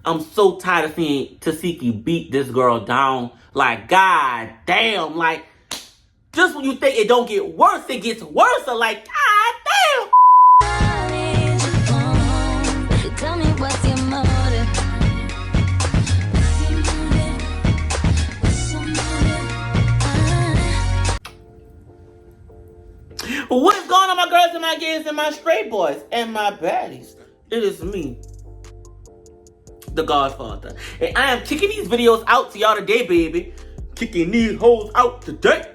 I'm so tired of seeing Tesehki beat this girl down. Like, god damn. Like, just when you think it don't get worse, it gets worse. Like, god damn. Tell me what's your motive? What is going on, my girls and my gays and my straight boys and my baddies? It is me, the Godfather, and I am kicking these videos out to y'all today, baby. Kicking these hoes out today.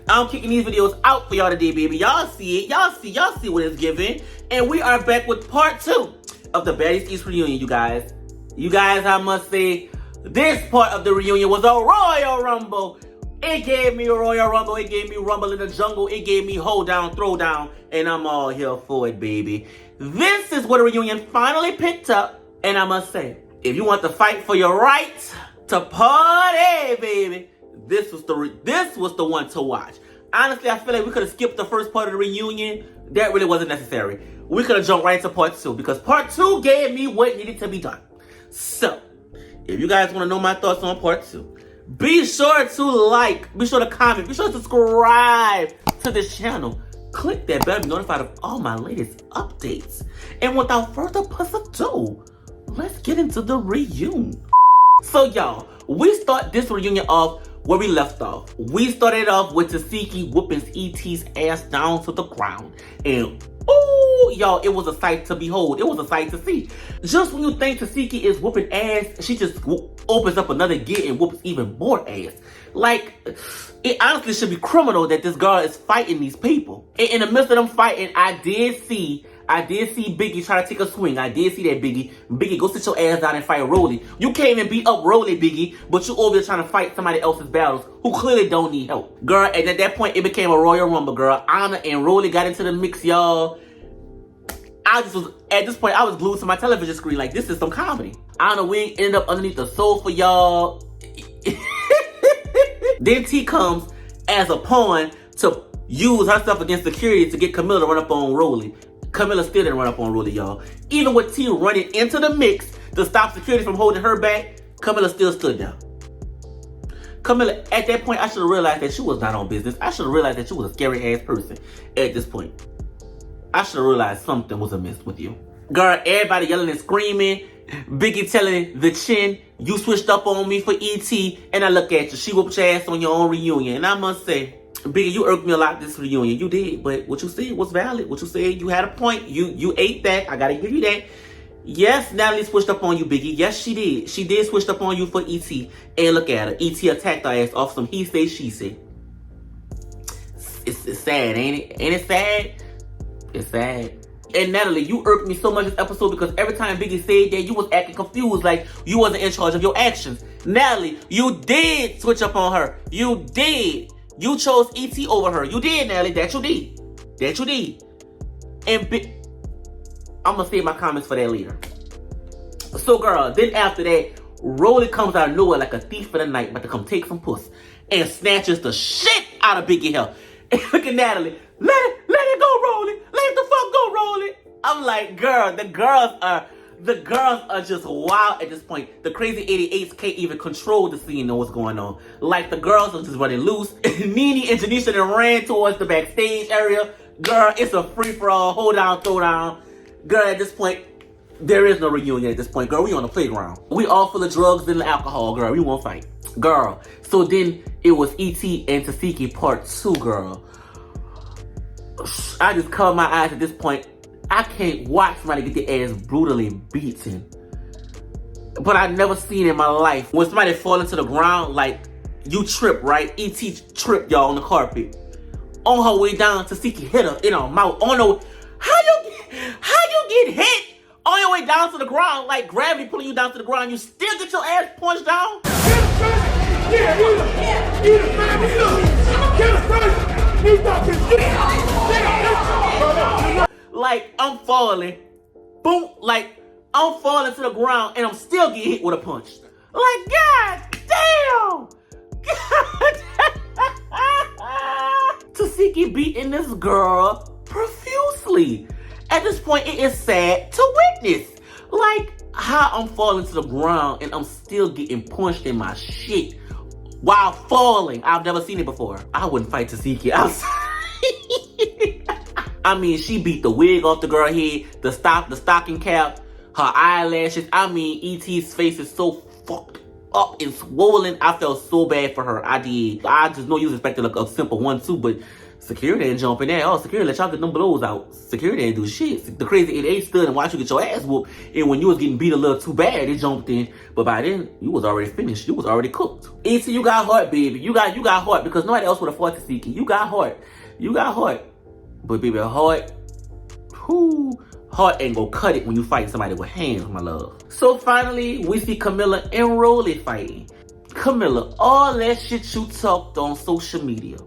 I'm kicking these videos out for y'all today, baby. Y'all see it. Y'all see what it's giving. And we are back with part 2 of the Baddies East reunion, you guys. You guys, I must say, this part of the reunion was a Royal Rumble. It gave me a Royal Rumble. It gave me Rumble in the Jungle. It gave me Hold Down, Throw Down. And I'm all here for it, baby. This is where the reunion finally picked up. And I must say, if you want to fight for your right to party, baby, this was the one to watch. Honestly, I feel like we could have skipped the first part of the reunion. That really wasn't necessary. We could have jumped right into part 2 because part 2 gave me what needed to be done. So, if you guys want to know my thoughts on part 2, be sure to like, be sure to comment, be sure to subscribe to this channel. Click that bell to be notified of all my latest updates. And without further ado, let's get into the reunion. So y'all, we start this reunion off where we left off. We started off with Tesehki whooping ET's ass down to the ground. And ooh, y'all, it was a sight to behold. It was a sight to see. Just when you think Tesehki is whooping ass, she just opens up another gear and whoops even more ass. Like, it honestly should be criminal that this girl is fighting these people. And in the midst of them fighting, I did see Biggie try to take a swing. I did see that, Biggie. Biggie, go sit your ass down and fight Rolly. You can't even beat up Rolly, Biggie, but you over there trying to fight somebody else's battles who clearly don't need help. Girl, and at that point, it became a Royal Rumble, girl. Anna and Rolly got into the mix, y'all. At this point, I was glued to my television screen like, this is some comedy. Anna Wing ended up underneath the sofa, y'all. Then T comes as a pawn to use herself against security to get Camilla to run up on Rolly. Camilla still didn't run up on Rolly, y'all. Even with T running into the mix to stop security from holding her back, Camilla still stood there. Camilla, at that point, I should have realized that she was not on business. I should have realized that she was a scary ass person at this point. I should have realized something was amiss with you. Girl, everybody yelling and screaming. Biggie telling the Chin, you switched up on me for ET, and I look at you. She whooped your ass on your own reunion. And I must say, Biggie, you irked me a lot this reunion. You did, but what you said was valid. What you said, you had a point. You ate that. I gotta give you that. Yes, Natalie switched up on you, Biggie. Yes, she did. She did switch up on you for ET. And look at her. ET attacked her ass off some he say, she say. It's sad, ain't it? Ain't it sad? It's sad. And Natalie, you irked me so much this episode because every time Biggie said that, you was acting confused like you wasn't in charge of your actions. Natalie, you did switch up on her. You did. You chose ET over her. You did, Natalie. That you did. That you did. And I'm going to save my comments for that later. So, girl, then after that, Rolly comes out of nowhere like a thief in the night, about to come take some puss, and snatches the shit out of Biggie hair. And look at Natalie. Let it go, Rolly. Let the fuck go, Rolly. I'm like, girl, the girls are just wild at this point. The crazy 88s can't even control the scene and what's going on. Like, the girls are just running loose. Nene and Janisha then ran towards the backstage area. Girl, it's a free-for-all, hold down, throw down. Girl, at this point, there is no reunion at this point. Girl, we on the playground. We all full of drugs and alcohol, girl. We won't fight. Girl, so then it was E.T. and Tesehki part 2, girl. I just covered my eyes at this point. I can't watch somebody get their ass brutally beaten. But I never seen in my life when somebody fall into the ground, like, you trip, right? E.T. tripped, y'all, on the carpet. On her way down, Tesehki hit her in her mouth. Oh no, how you get hit on your way down to the ground, like gravity pulling you down to the ground, you still get your ass punched down? Like, I'm falling. Boom. Like, I'm falling to the ground and I'm still getting hit with a punch. Like, god damn. Tesehki beating this girl profusely. At this point, it is sad to witness. Like, how I'm falling to the ground and I'm still getting punched in my shit while falling. I've never seen it before. I wouldn't fight Tesehki. I mean, she beat the wig off the girl head, the stocking cap, her eyelashes. I mean, E.T.'s face is so fucked up and swollen. I felt so bad for her. I did. I just know you was expecting a simple 1-2, but security didn't jump in there. Oh, security let y'all get them blows out. Security didn't do shit. The crazy 8-8 stood and watched you get your ass whooped. And when you was getting beat a little too bad, they jumped in. But by then, you was already finished. You was already cooked. E.T., you got heart, baby. You got heart because nobody else would have fought Tesehki. You got heart. You got heart. But baby, heart ain't gonna cut it when you fight somebody with hands, my love. So finally, we see Camilla and Rolly fighting. Camilla, all that shit you talked on social media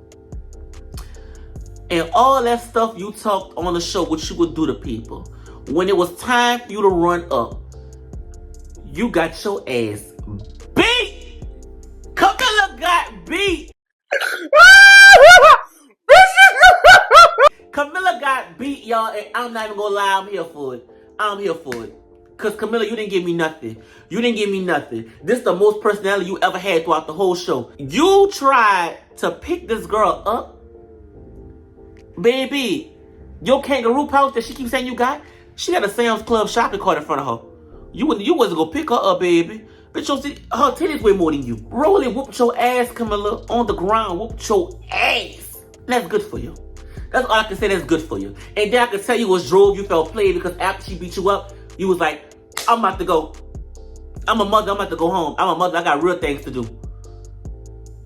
and all that stuff you talked on the show, what you would do to people, when it was time for you to run up, you got your ass beat. Camilla got beat. Camilla got beat, y'all, and I'm not even gonna lie, I'm here for it. I'm here for it. Cause Camilla, you didn't give me nothing. You didn't give me nothing. This is the most personality you ever had throughout the whole show. You tried to pick this girl up. Baby, your kangaroo pouch that she keeps saying you got, she got a Sam's Club shopping cart in front of her. You wasn't gonna pick her up, baby. Bitch, her titties way more than you. Rolly whooped your ass, Camilla, on the ground. Whooped your ass. That's good for you. That's all I can say, that's good for you. And then I can tell you was drove, you felt played because after she beat you up, you was like, I'm about to go. I'm a mother, I'm about to go home. I'm a mother, I got real things to do.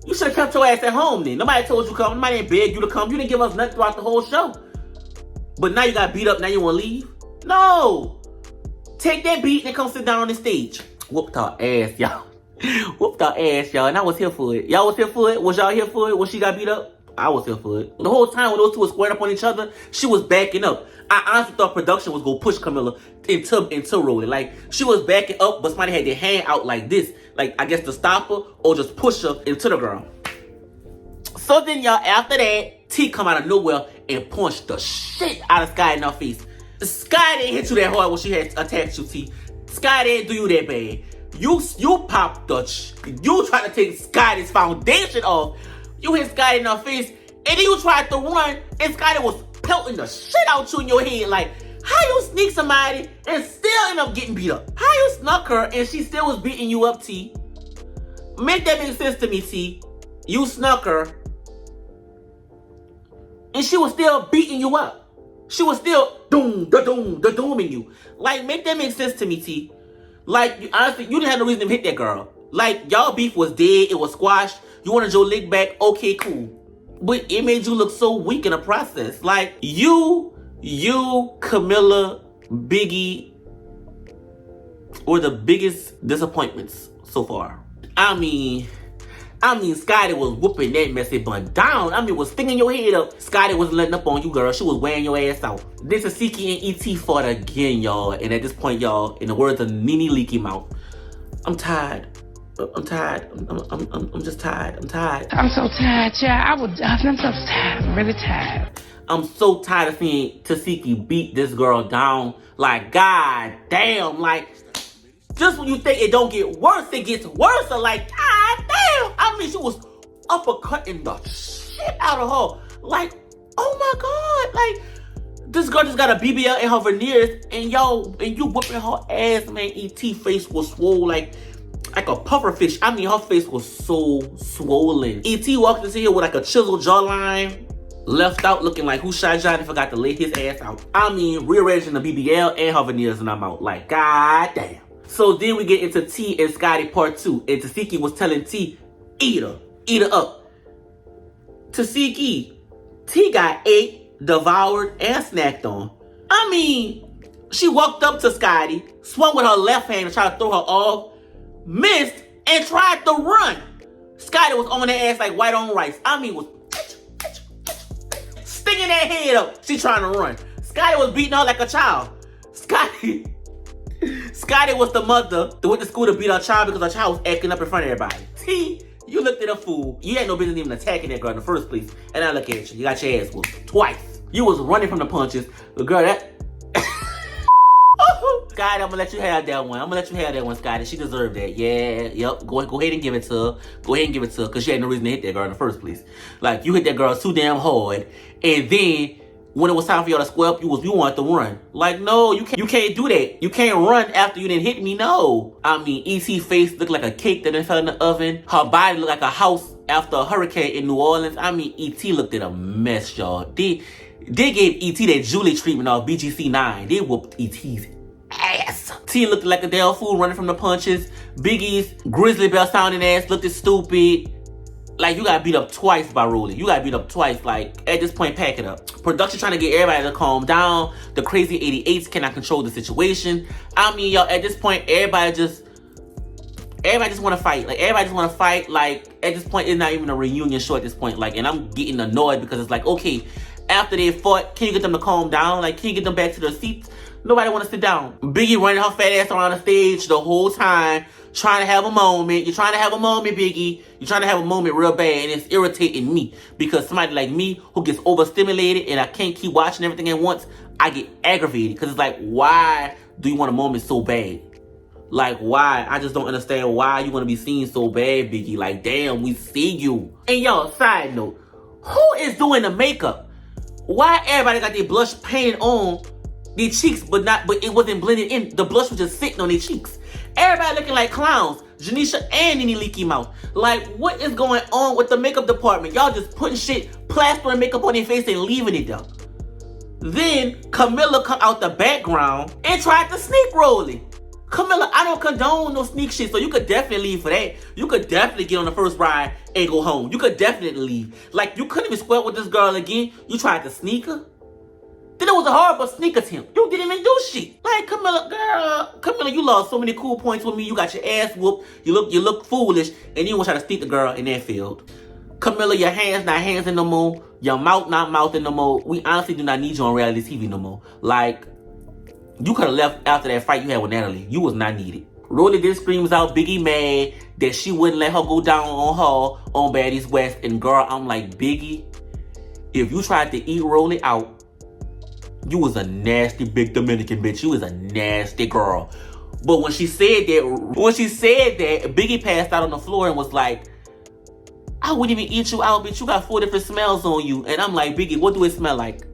You should have kept your ass at home then. Nobody told you to come. Nobody didn't beg you to come. You didn't give us nothing throughout the whole show. But now you got beat up, now you want to leave? No. Take that beat and come sit down on the stage. Whooped her ass, y'all. Whooped her ass, y'all. And I was here for it. Y'all was here for it? Was y'all here for it when she got beat up? I was here for it. The whole time when those two were squared up on each other, she was backing up. I honestly thought production was going to push Camilla into Rolly. Like, she was backing up, but somebody had their hand out like this. Like, I guess to stop her or just push her into the ground. So then, y'all, after that, T come out of nowhere and punched the shit out of Sky in her face. Sky didn't hit you that hard when she had attacked you, T. Sky didn't do you that bad. You popped you tried to take Sky's foundation off. You hit Scotty in her face, and then you tried to run, and Scotty was pelting the shit out you in your head. Like, how you sneak somebody and still end up getting beat up? How you snuck her and she still was beating you up, T? Make that make sense to me, T. You snuck her, and she was still beating you up. She was still dooming you. Like, make that make sense to me, T. Like, honestly, you didn't have no reason to hit that girl. Like, y'all beef was dead, it was squashed. You wanted your lick back, okay, cool. But it made you look so weak in the process. Like, you, Camilla, Biggie were the biggest disappointments so far. I mean, Scotty was whooping that messy bun down. I mean, was stinging your head up. Scotty wasn't letting up on you, girl. She was wearing your ass out. This is Tesehki and E.T. fought again, y'all. And at this point, y'all, in the words of Nene Leaky Mouth, I'm tired. I'm tired. I'm just tired. I'm tired. I'm so tired, yeah. I'm so tired. I'm really tired. I'm so tired of seeing Tesehki beat this girl down. Like, god damn. Like, just when you think it don't get worse, it gets worse. Like, god damn. I mean, she was uppercutting the shit out of her. Like, oh my god. Like, this girl just got a BBL in her veneers, and you whipping her ass, man. E.T. face was swole like a puffer fish. I mean, her face was so swollen. E.T. walked into here with like a chiseled jawline, left out looking like who shot Johnny, forgot to lay his ass out. I mean, rearranging the BBL and her veneers in her mouth. Like, god damn. So then we get into T and Scotty part 2. And Tesehki was telling T, eat her up. Tesehki, T got ate, devoured, and snacked on. I mean, she walked up to Scotty, swung with her left hand and tried to throw her off, missed, and tried to run. Scotty was on her ass like white on rice. I mean, was sticking that head up. She trying to run. Scotty was beating her like a child. Scotty was the mother that went to school to beat her child because her child was acting up in front of everybody. T, you looked at a fool. You had no business even attacking that girl in the first place. And now look at you. You got your ass whooped twice. You was running from the punches. The girl that... Scotty, I'm gonna let you have that one. Scotty. She deserved that. Yeah, yep. Go ahead and give it to her. Because she had no reason to hit that girl in the first place. Like, you hit that girl too damn hard. And then, when it was time for y'all to square up, you wanted to run. Like, no, you can't do that. You can't run after you didn't hit me, no. I mean, E.T. face looked like a cake that done fell in the oven. Her body looked like a house after a hurricane in New Orleans. I mean, E.T. looked at a mess, y'all. They gave E.T. that Julie treatment off BGC 9. They whooped E.T.'s ass. T looked like a damn fool running from the punches. Biggie's grizzly bell sounding ass looked stupid. Like, you got beat up twice by Rolly. Like, at this point, pack it up. Production trying to get everybody to calm down. The crazy 88s cannot control the situation. I mean, y'all, at this point, everybody just want to fight. Like, at this point, it's not even a reunion show at this point. Like, and I'm getting annoyed because it's like, okay, after they fought, can you get them to calm down? Like, can you get them back to their seats? Nobody want to sit down. Biggie running her fat ass around the stage the whole time, trying to have a moment. You're trying to have a moment, Biggie. You're trying to have a moment real bad, and it's irritating me because somebody like me who gets overstimulated and I can't keep watching everything at once, I get aggravated because it's like, why do you want a moment so bad? Like, why? I just don't understand why you want to be seen so bad, Biggie. Like, damn, we see you. And y'all, side note, who is doing the makeup? Why everybody got their blush painted on their cheeks, but it wasn't blended in? The blush was just sitting on their cheeks. Everybody looking like clowns. Janisha and Nene Leaky Mouth. Like, what is going on with the makeup department? Y'all just putting shit, plastering makeup on their face and leaving it there. Then Camilla come out the background and tried to sneak Rolly. Camilla, I don't condone no sneak shit, so you could definitely leave for that. You could definitely get on the first ride and go home. You could definitely leave. Like, you couldn't even square with this girl again. You tried to sneak her. Then it was a horrible sneak attempt. You didn't even do shit. Like, Camilla, you lost so many cool points with me. You got your ass whooped. You look foolish, and you want to try to sneak the girl in that field. Camilla, your hands not hands in no more. Your mouth not mouth in no more. We honestly do not need you on reality TV no more. Like, you could have left after that fight you had with Natalie. You was not needed. Rolly then screams out Biggie mad that she wouldn't let her go down on her on Baddies West. And girl, I'm like, Biggie, if you tried to eat Rolly out, you was a nasty big Dominican bitch. You was a nasty girl. But when she said that, Biggie passed out on the floor and was like, I wouldn't even eat you out, bitch. You got 4 different smells on you. And I'm like, Biggie, what do it smell like?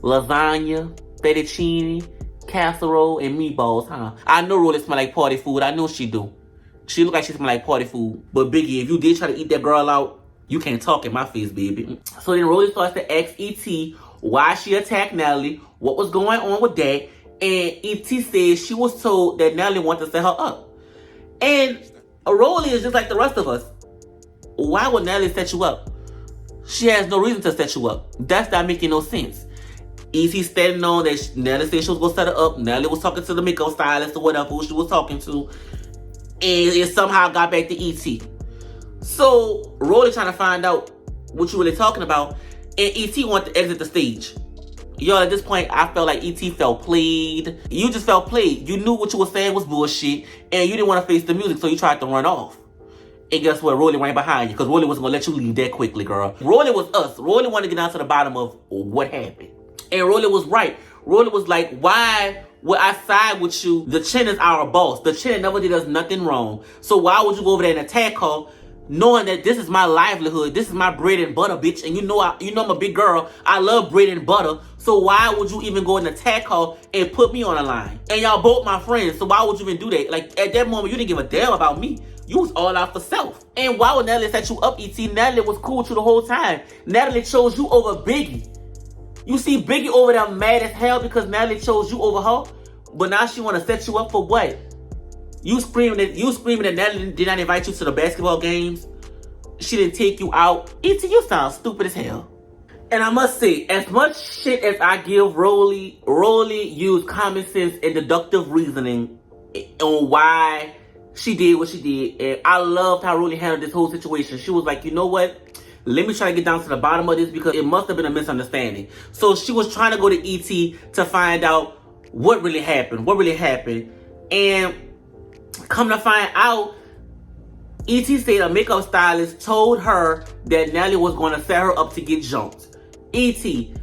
Lasagna, fettuccine, casserole, and meatballs, huh? I know Rolly smell like party food. I know she do. She look like she smell like party food. But Biggie, if you did try to eat that girl out, you can't talk in my face, baby. So then Rolly starts to ask E.T. why she attacked Natalie, what was going on with that, and E.T. says she was told that Natalie wanted to set her up. And Rolly is just like the rest of us. Why would Natalie set you up? She has no reason to set you up. That's not making no sense. E.T. standing on that Natalie said she was going to set her up. Natalie was talking to the makeup stylist or whatever who she was talking to. And it somehow got back to E.T. So, Rolly trying to find out what you really talking about. And E.T. wanted to exit the stage. Y'all, at this point, I felt like E.T. felt played. You just felt played. You knew what you were saying was bullshit. And you didn't want to face the music, so you tried to run off. And guess what? Rolly ran behind you. Because Rolly wasn't going to let you leave that quickly, girl. Rolly was us. Rolly wanted to get down to the bottom of what happened. And Rolly was right. Rolly was like, why would I side with you? The Chin is our boss. The Chin never did us nothing wrong. So why would you go over there and attack her, knowing that this is my livelihood, this is my bread and butter, bitch, and you know I'm a big girl. I love bread and butter. So why would you even go and attack her and put me on the line? And y'all both my friends, so why would you even do that? Like, at that moment, you didn't give a damn about me. You was all out for self. And why would Natalie set you up, E.T.? Natalie was cool with you the whole time. Natalie chose you over Biggie. You see Biggie over there mad as hell because Natalie chose you over her, but now she want to set you up for what? You screaming that Natalie did not invite you to the basketball games. She didn't take you out. E.T., you sound stupid as hell. And I must say, as much shit as I give Rolly used common sense and deductive reasoning on why she did what she did. And I loved how Rolly handled this whole situation. She was like, you know what? Let me try to get down to the bottom of this because it must have been a misunderstanding. So she was trying to go to E.T. to find out what really happened. And come to find out, E.T. said a makeup stylist told her that Natalie was going to set her up to get jumped. E.T.,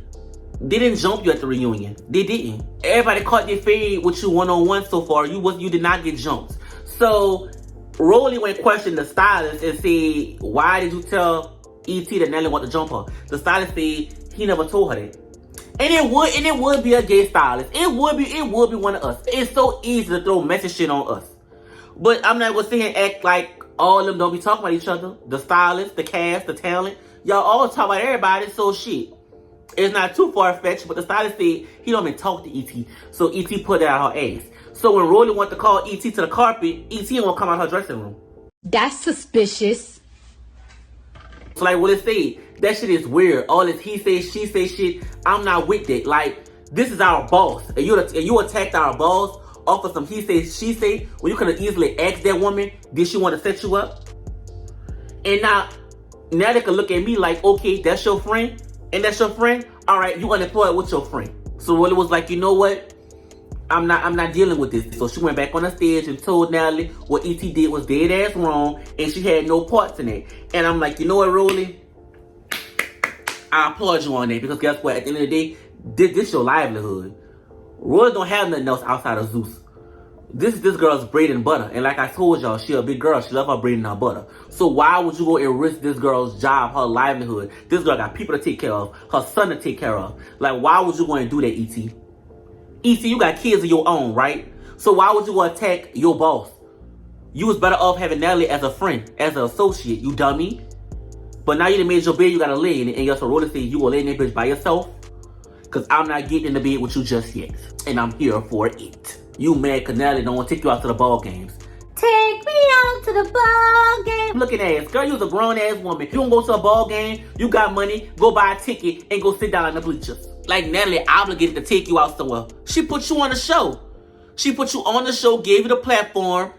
They didn't jump you at the reunion. They didn't. Everybody caught their fade with you one-on-one so far. You did not get jumped. So Rolly went question the stylist and said, why did you tell E.T. that Nelly wanted to jump her? The stylist said he never told her that. And it would be a gay stylist. It would be one of us. It's so easy to throw messy shit on us. But I'm not gonna sit here and act like all of them don't be talking about each other. The stylist, the cast, the talent. Y'all all talk about everybody, so shit. It's not too far-fetched, but the stylist said he don't even talk to E.T. So E.T. put that out her ass. So when Rolly wanted to call E.T. to the carpet, E.T. won't come out her dressing room. That's suspicious. So like what it said, that shit is weird. All this he say, she say shit, I'm not with that. Like, this is our boss. And you attacked our boss off of some he say, she say, when you could have easily asked that woman, did she want to set you up? And now they can look at me like, okay, that's your friend? And that's your friend? Alright, you unemployed with your friend. So Rolly was like, you know what? I'm not dealing with this. So she went back on the stage and told Natalie what E.T. did was dead ass wrong and she had no parts in it. And I'm like, you know what, Rolly? I applaud you on that because guess what? At the end of the day, this your livelihood. Rolly don't have nothing else outside of Zeus. This is this girl's bread and butter. And like I told y'all, she a big girl. She love her bread and her butter. So why would you go and risk this girl's job, her livelihood? This girl got people to take care of, her son to take care of. Like, why would you go and do that, E.T.? E.T., you got kids of your own, right? So why would you go attack your boss? You was better off having Natalie as a friend, as an associate, you dummy. But now you done made your bed, you gotta lay in it. And your sorority said you gonna lay in that bitch by yourself? Cause I'm not getting in the bed with you just yet. And I'm here for it. You mad cause Natalie don't want to take you out to the ball games. Take me out to the ball game. Looking ass. Girl, you was a grown ass woman. You don't go to a ball game, you got money, go buy a ticket and go sit down in the bleachers. Like Natalie obligated to take you out somewhere. She put you on the show. She put you on the show, gave you the platform.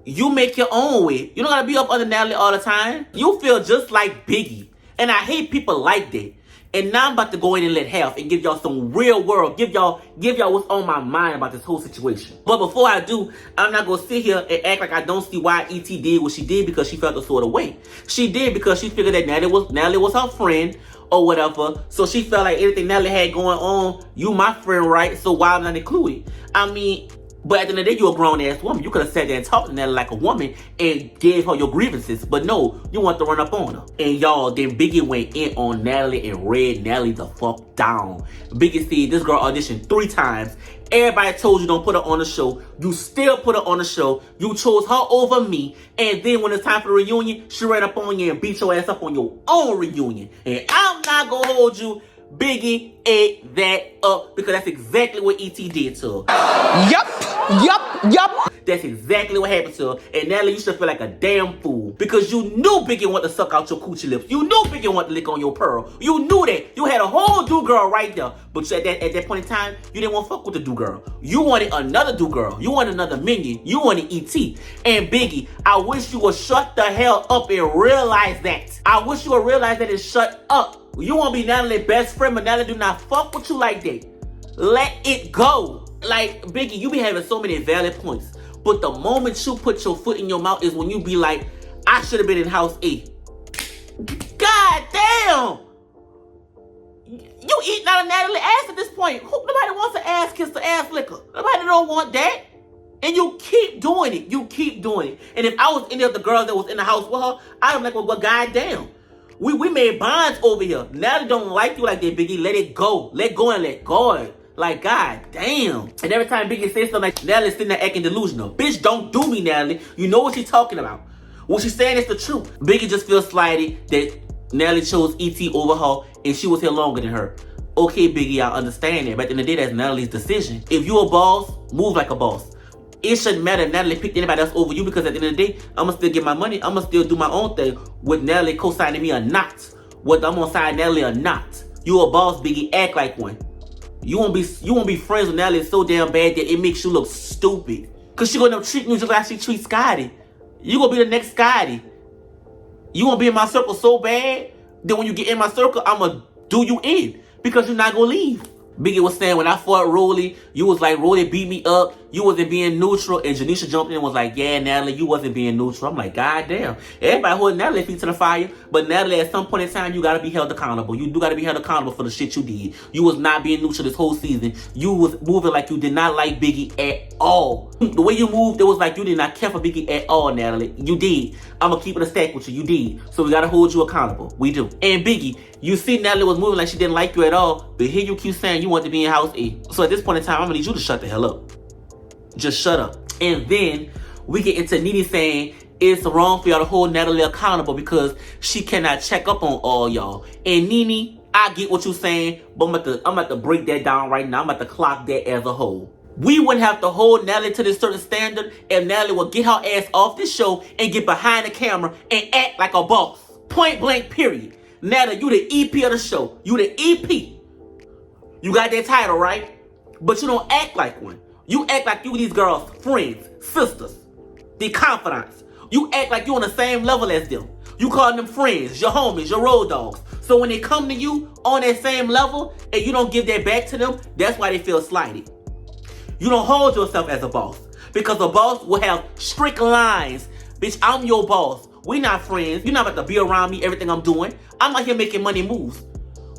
You make your own way. You don't gotta be up under Natalie all the time. You feel just like Biggie. And I hate people like that. And now I'm about to go in and let half and give y'all some real world. Give y'all what's on my mind about this whole situation. But before I do, I'm not gonna sit here and act like I don't see why E.T. did what she did because she felt a sort of way. She did because she figured that Natalie was her friend or whatever. So she felt like anything Natalie had going on, you my friend, right? So why am I not included? I mean, but at the end of the day, you're a grown-ass woman. You could have sat there and talked to Natalie like a woman and gave her your grievances. But no, you want to run up on her. And y'all, then Biggie went in on Natalie and read Natalie the fuck down. Biggie said this girl auditioned 3 times. Everybody told you don't put her on the show. You still put her on the show. You chose her over me. And then when it's time for the reunion, she ran up on you and beat your ass up on your own reunion. And I'm not going to hold you. Biggie ate that up because that's exactly what E.T. did to her. Yup. That's exactly what happened to her. And Natalie, you should feel like a damn fool because you knew Biggie wanted to suck out your coochie lips. You knew Biggie wanted to lick on your pearl. You knew that. You had a whole do-girl right there. But at that point in time, you didn't want to fuck with the do-girl. You wanted another do-girl. You wanted another minion. You wanted E.T. And Biggie, I wish you would shut the hell up and realize that. I wish you would realize that and shut up. You want to be Natalie's best friend, but Natalie do not fuck with you like that. Let it go. Like, Biggie, you be having so many valid points. But the moment you put your foot in your mouth is when you be like, I should have been in house A. God damn. You eating out of Natalie's ass at this point. Nobody wants an ass kiss the ass liquor. Nobody don't want that. And you keep doing it. You keep doing it. And if I was any of the girls that was in the house with her, I'd be like, well, goddamn. We made bonds over here. Natalie don't like you like that, Biggie. Let it go. Let go and let God. Like, god damn. And every time Biggie says something like, Natalie's sitting there acting delusional. Bitch, don't do me, Natalie. You know what she's talking about. What she's saying is the truth. Biggie just feels slighted that Natalie chose E.T. over her and she was here longer than her. Okay, Biggie, I understand that. But at the end of the day, that's Natalie's decision. If you a boss, move like a boss. It shouldn't matter if Natalie picked anybody else over you because at the end of the day, I'm going to still get my money. I'm going to still do my own thing with Natalie co-signing me or not. Whether I'm going to sign Natalie or not. You a boss, Biggie. Act like one. You won't be friends with Natalie so damn bad that it makes you look stupid. Because she going to treat me just like she treats Scotty. You going to be the next Scotty. You going to be in my circle so bad that when you get in my circle, I'm going to do you in. Because you're not going to leave. Biggie was saying when I fought Rolly, you was like, Rolly beat me up. you wasn't being neutral, and Janisha jumped in and was like, yeah, Natalie, you wasn't being neutral. I'm like, God damn. Everybody holding Natalie feet to the fire, but Natalie, at some point in time, you gotta be held accountable. You do gotta be held accountable for the shit you did. You was not being neutral this whole season. You was moving like you did not like Biggie at all. The way you moved, it was like you did not care for Biggie at all, Natalie. You did. I'm gonna keep it a stack with you. You did. So we gotta hold you accountable. We do. And Biggie, you see Natalie was moving like she didn't like you at all, but here you keep saying you want to be in house A. So at this point in time, I'm gonna need you to shut the hell up. Just shut up. And then we get into Nene saying it's wrong for y'all to hold Natalie accountable because she cannot check up on all y'all. And Nene, I get what you're saying, but I'm about to break that down right now. I'm about to clock that as a whole. We wouldn't have to hold Natalie to this certain standard if Natalie would get her ass off this show and get behind the camera and act like a boss. Point blank, period. Natalie, you the EP of the show. You the EP. You got that title, right? But you don't act like one. You act like you these girls' friends, sisters, the confidants. You act like you on the same level as them. You call them friends, your homies, your road dogs. So when they come to you on that same level and you don't give that back to them, that's why they feel slighted. You don't hold yourself as a boss because a boss will have strict lines. Bitch, I'm your boss. We not friends. You're not about to be around me, everything I'm doing. I'm out here making money moves.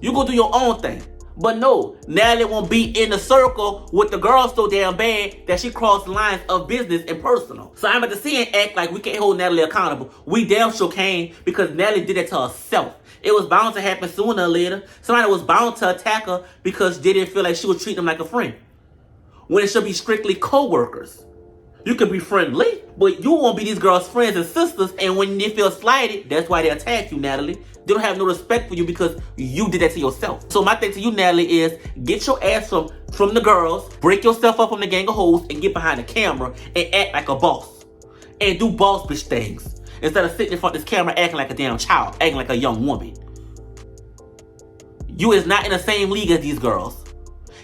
You go do your own thing. But no, Natalie won't be in the circle with the girls so damn bad that she crossed lines of business and personal. So I'm about to see and act like we can't hold Natalie accountable. We damn sure can because Natalie did it to herself. It was bound to happen sooner or later. Somebody was bound to attack her because they didn't feel like she was treating them like a friend. When it should be strictly co-workers. You could be friendly, but you won't be these girls' friends and sisters, and when they feel slighted, that's why they attack you, Natalie. They don't have no respect for you because you did that to yourself. So my thing to you, Natalie, is get your ass from the girls, break yourself up from the gang of hoes, and get behind the camera and act like a boss. And do boss bitch things. Instead of sitting in front of this camera acting like a damn child, acting like a young woman. You is not in the same league as these girls.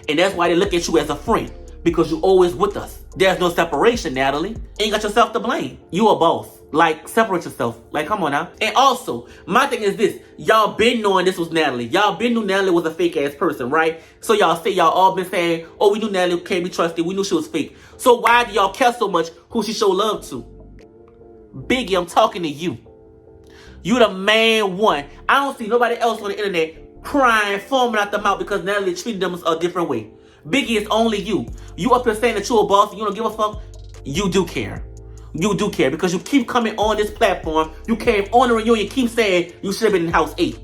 And that's why they look at you as a friend. Because you always with us. There's no separation, Natalie. Ain't got yourself to blame. You a boss. Like, separate yourself. Like, come on now. And also, my thing is this. Y'all been knowing this was Natalie. Y'all been knew Natalie was a fake ass person, right? So y'all all been saying, oh, we knew Natalie can't be trusted. We knew she was fake. So why do y'all care so much who she show love to? Biggie, I'm talking to you. You the main one. I don't see nobody else on the internet crying, foaming out the mouth because Natalie treated them a different way. Biggie, it's only you. You up here saying that you a boss and you don't give a fuck? You do care. You do care because you keep coming on this platform. You came on the reunion, keep saying you should have been in House 8.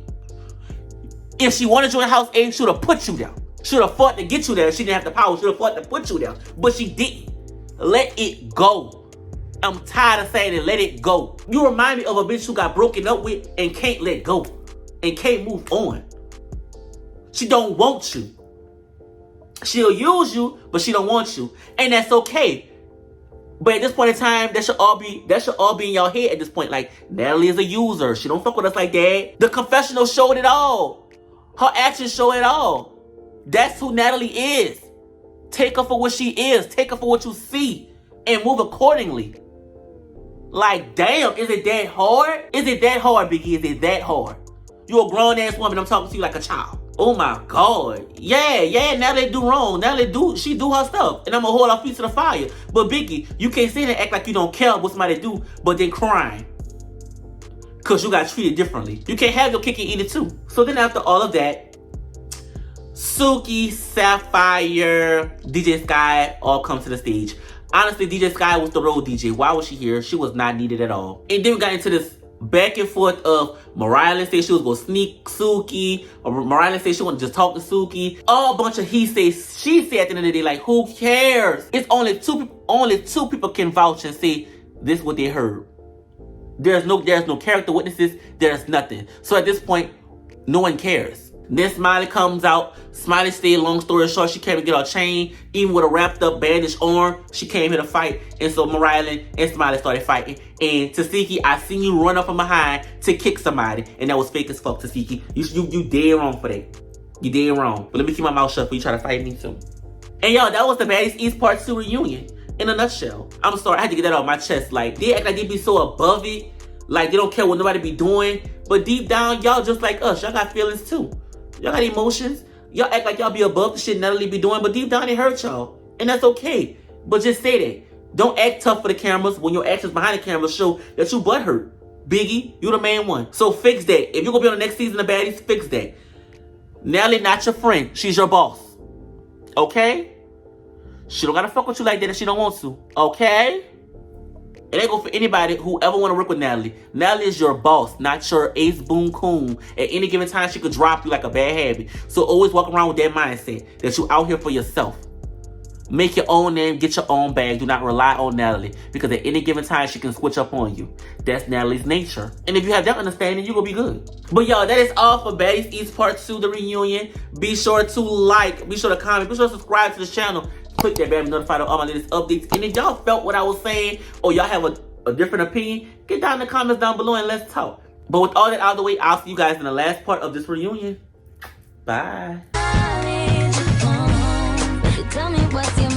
If she wanted you in House 8, she would have put you there. She would have fought to get you there. She didn't have the power. She would have fought to put you there. But she didn't. Let it go. I'm tired of saying it. Let it go. You remind me of a bitch who got broken up with and can't let go. And can't move on. She don't want you. She'll use you, but she don't want you. And that's okay. But at this point in time, that should all be in your head at this point. Like, Natalie is a user. She don't fuck with us like that. The confessional showed it all. Her actions show it all. That's who Natalie is. Take her for what she is. Take her for what you see. And move accordingly. Like, damn, is it that hard? Is it that hard, Biggie? Is it that hard? You a grown-ass woman. I'm talking to you like a child. Oh my God. Yeah, Natalie do wrong. She do her stuff. And I'm gonna hold her feet to the fire. But Biggie, you can't sit there and act like you don't care what somebody do, but then crying. Cause you got treated differently. You can't have your cake and eat it too. So then after all of that, Suki, Sapphire, DJ Sky all come to the stage. Honestly, DJ Sky was the road DJ. Why was she here? She was not needed at all. And then we got into this back and forth of Mariah said she was gonna sneak Suki, or Mariah said she wanted to just talk to Suki. All bunch of he say, she said at the end of the day, like, who cares? It's only two people can vouch and say this is what they heard. There's no character witnesses, there's nothing. So at this point, no one cares. Then Smiley comes out. Smiley stayed, long story short, she came to get her chain. Even with a wrapped up bandaged arm, she came here to fight. And so Mariah and Smiley started fighting. And Tesehki, I seen you run up from behind to kick somebody. And that was fake as fuck, Tesehki. You dead wrong for that. You dead wrong. But let me keep my mouth shut before you try to fight me too. And y'all, that was the Baddies East Part 2 reunion. In a nutshell. I'm sorry, I had to get that off my chest. Like, they act like they be so above it. Like, they don't care what nobody be doing. But deep down, y'all just like us. Y'all got feelings too. Y'all got emotions. Y'all act like y'all be above the shit Natalie be doing, but deep down it hurt y'all. And that's okay. But just say that. Don't act tough for the cameras when your actions behind the cameras show that you butthurt. Biggie, you the main one. So fix that. If you're gonna be on the next season of Baddies, fix that. Nelly not your friend. She's your boss. Okay? She don't gotta fuck with you like that if she don't want to. Okay? It ain't go for anybody who ever want to work with Natalie. Natalie is your boss, not your ace boom coon. At any given time, she could drop you like a bad habit. So always walk around with that mindset that you out here for yourself. Make your own name, get your own bag. Do not rely on Natalie, because at any given time, she can switch up on you. That's Natalie's nature. And if you have that understanding, you're going to be good. But y'all, that is all for Baddies East Part 2, the reunion. Be sure to like, be sure to comment, be sure to subscribe to this channel. Click that bell to be notified of all my latest updates. And if y'all felt what I was saying, or y'all have a different opinion, get down in the comments down below and let's talk. But with all that out of the way, I'll see you guys in the last part of this reunion. Bye. Tell me what's your